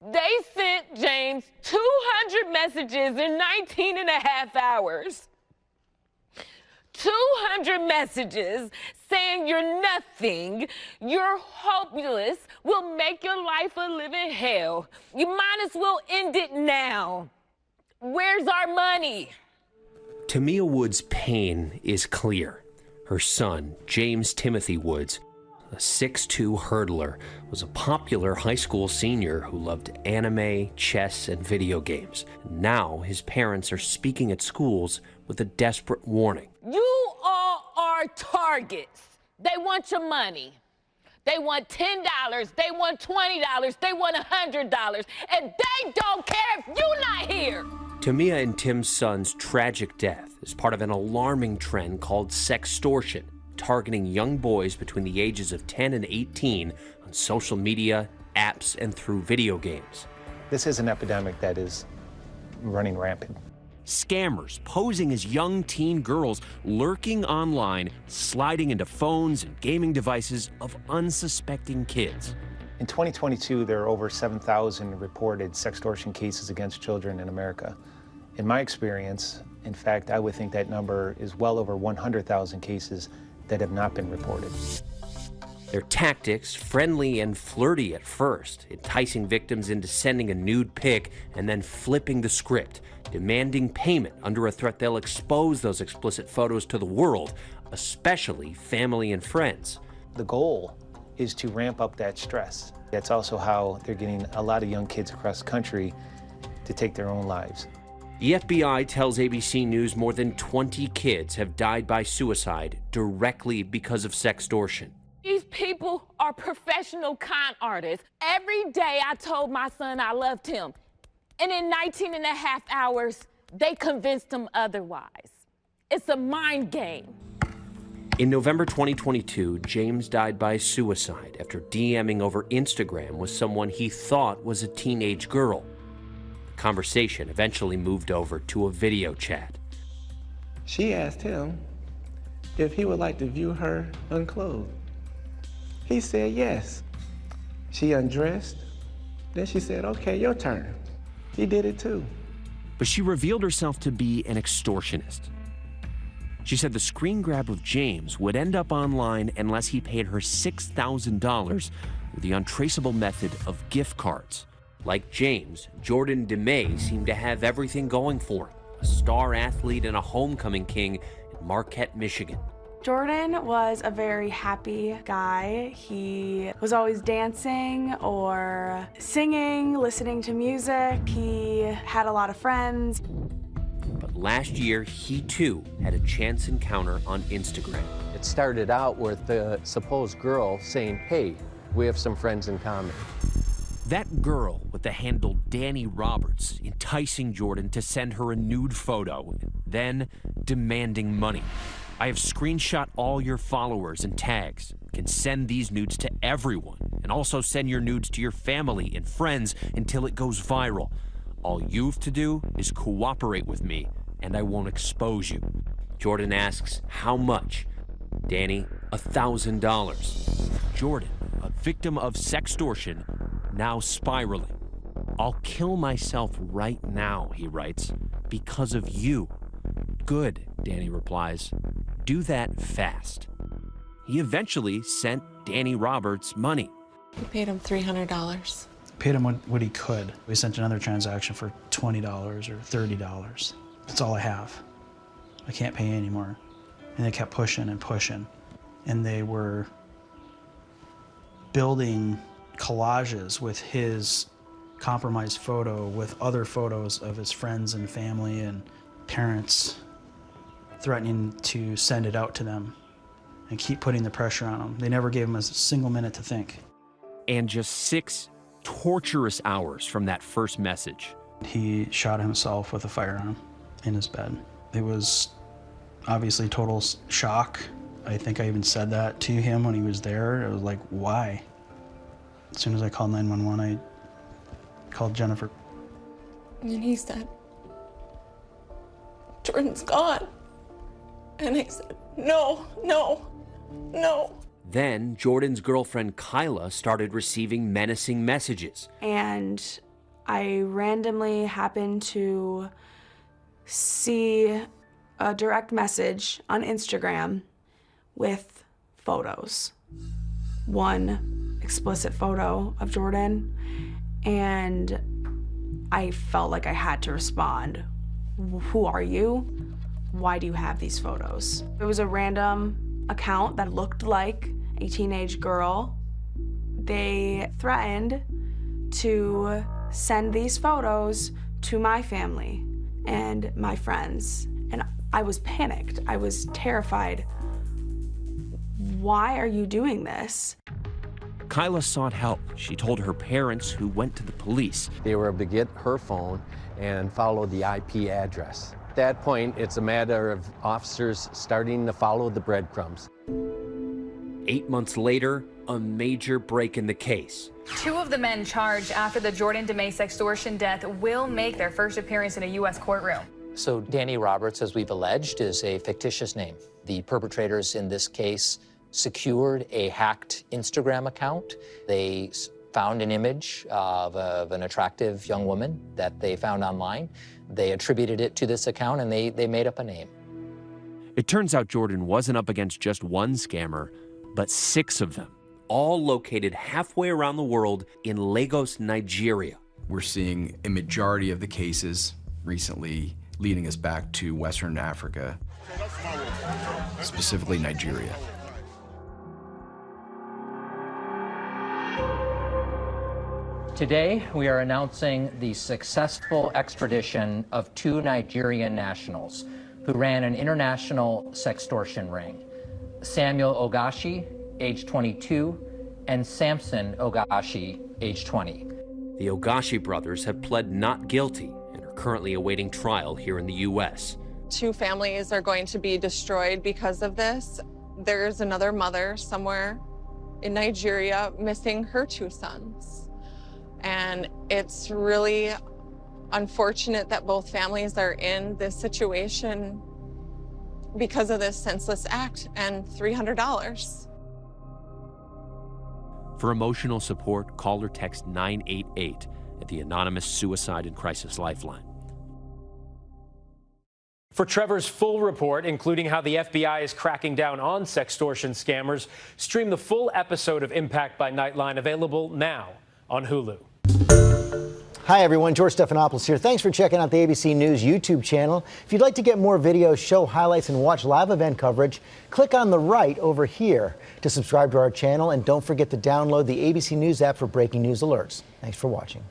They sent James 200 messages in 19 and a half hours. 200 messages saying you're nothing, you're hopeless, will make your life a living hell. You might as well end it now. Where's our money? Tamia Woods' pain is clear. Her son, James Timothy Woods, a 6'2" hurdler, was a popular high school senior who loved anime, chess, and video games. Now his parents are speaking at schools with a desperate warning. You all are targets. They want your money. They want $10, they want $20, they want $100, and they don't care if you're not here. Tamia and Tim's son's tragic death is part of an alarming trend called sextortion, targeting young boys between the ages of 10 and 18 on social media, apps, and through video games. This is an epidemic that is running rampant. Scammers posing as young teen girls lurking online, sliding into phones and gaming devices of unsuspecting kids. In 2022, there are over 7,000 reported sextortion cases against children in America. In my experience, in fact, I would think that number is well over 100,000 cases that have not been reported. Their tactics, friendly and flirty at first, enticing victims into sending a nude pic and then flipping the script, demanding payment under a threat they'll expose those explicit photos to the world, especially family and friends. The goal is to ramp up that stress. That's also how they're getting a lot of young kids across the country to take their own lives. The FBI tells ABC News more than 20 kids have died by suicide directly because of sextortion. These people are professional con artists. Every day I told my son I loved him. And in 19 and a half hours, they convinced him otherwise. It's a mind game. In November 2022, James died by suicide after DMing over Instagram with someone he thought was a teenage girl. The conversation eventually moved over to a video chat. She asked him if he would like to view her unclothed. He said yes. She undressed. Then she said, okay, your turn. He did it too. But she revealed herself to be an extortionist. She said the screen grab of James would end up online unless he paid her $6,000 with the untraceable method of gift cards. Like James, Jordan DeMay seemed to have everything going for him, a star athlete and a homecoming king in Marquette, Michigan. Jordan was a very happy guy. He was always dancing or singing, listening to music. He had a lot of friends. But last year, he too had a chance encounter on Instagram. It started out with the supposed girl saying, hey, we have some friends in common. That girl with the handle Danny Roberts enticing Jordan to send her a nude photo, then demanding money. I have screenshot all your followers and tags. You can send these nudes to everyone, and also send your nudes to your family and friends until it goes viral. All you've to do is cooperate with me, and I won't expose you. Jordan asks, how much? Danny, $1,000. Jordan, a victim of sextortion, now spiraling. I'll kill myself right now, he writes, because of you. Good, Danny replies. Do that fast. He eventually sent Danny Roberts money. We paid him $300. Paid him what he could. We sent another transaction for $20 or $30. That's all I have. I can't pay anymore. And they kept pushing and pushing. And they were building collages with his compromised photo with other photos of his friends and family and parents, threatening to send it out to them and keep putting the pressure on them. They never gave him a single minute to think. And just 6 torturous hours from that first message, he shot himself with a firearm in his bed. It was obviously total shock. I think I even said that to him when he was there. It was like, why? As soon as I called 911, I called Jennifer. And he said, Jordan's gone. And I said, no, no, no. Then Jordan's girlfriend Kyla started receiving menacing messages. And I randomly happened to see a direct message on Instagram with photos. One explicit photo of Jordan, and I felt like I had to respond. Who are you? Why do you have these photos? It was a random account that looked like a teenage girl. They threatened to send these photos to my family and my friends. And I was panicked. I was terrified. Why are you doing this? Kyla sought help. She told her parents, who went to the police. They were able to get her phone and follow the IP address. At that point, it's a matter of officers starting to follow the breadcrumbs. 8 months later, a major break in the case. 2 of the men charged after the Jordan DeMay sextortion death will make their first appearance in a U.S. courtroom. So Danny Roberts, as we've alleged, is a fictitious name. The perpetrators in this case secured a hacked Instagram account. They found an image of an attractive young woman that they found online. They attributed it to this account, and they made up a name. It turns out Jordan wasn't up against just one scammer, but 6 of them, all located halfway around the world in Lagos, Nigeria. We're seeing a majority of the cases recently leading us back to Western Africa, specifically Nigeria. Today, we are announcing the successful extradition of 2 Nigerian nationals who ran an international sextortion ring. Samuel Ogashi, age 22, and Samson Ogashi, age 20. The Ogashi brothers have pled not guilty and are currently awaiting trial here in the U.S. 2 families are going to be destroyed because of this. There's another mother somewhere in Nigeria missing her 2 sons. And it's really unfortunate that both families are in this situation because of this senseless act and $300. For emotional support, call or text 988 at the anonymous Suicide and Crisis Lifeline. For Trevor's full report, including how the FBI is cracking down on sextortion scammers, stream the full episode of Impact by Nightline, available now on Hulu. Hi everyone, George Stephanopoulos here. Thanks for checking out the ABC News YouTube channel. If you'd like to get more videos, show highlights, and watch live event coverage, click on the right over here to subscribe to our channel, and don't forget to download the ABC News app for breaking news alerts. Thanks for watching.